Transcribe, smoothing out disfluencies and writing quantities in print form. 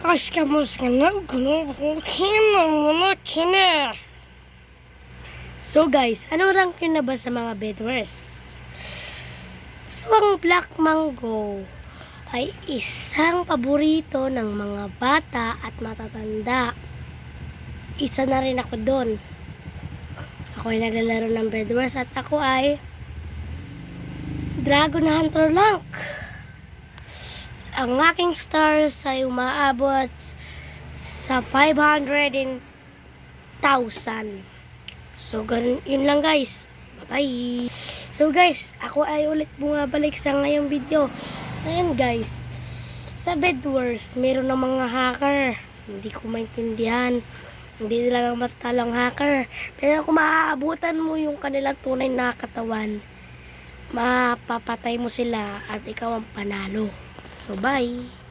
Aşkımız kina. So guys, ano rank yun na ba sa mga bedwars? So ang Black Mango ay isang paborito ng mga bata at matatanda. Isa na rin ako doon. Ako ay naglalaro ng bedwars at ako ay Dragon Hunter rank. Ang aking stars ay umaabot sa 500,000. So, yun lang guys. Bye-bye. So guys, ako ay ulit bumabalik sa ngayong video. Ngayon guys, sa bedwars, meron ng mga hacker. Hindi ko maintindihan. Hindi nila matatalong hacker. Pero kung maaabutan mo yung kanilang tunay na katawan, mapapatay mo sila at ikaw ang panalo. So, bye!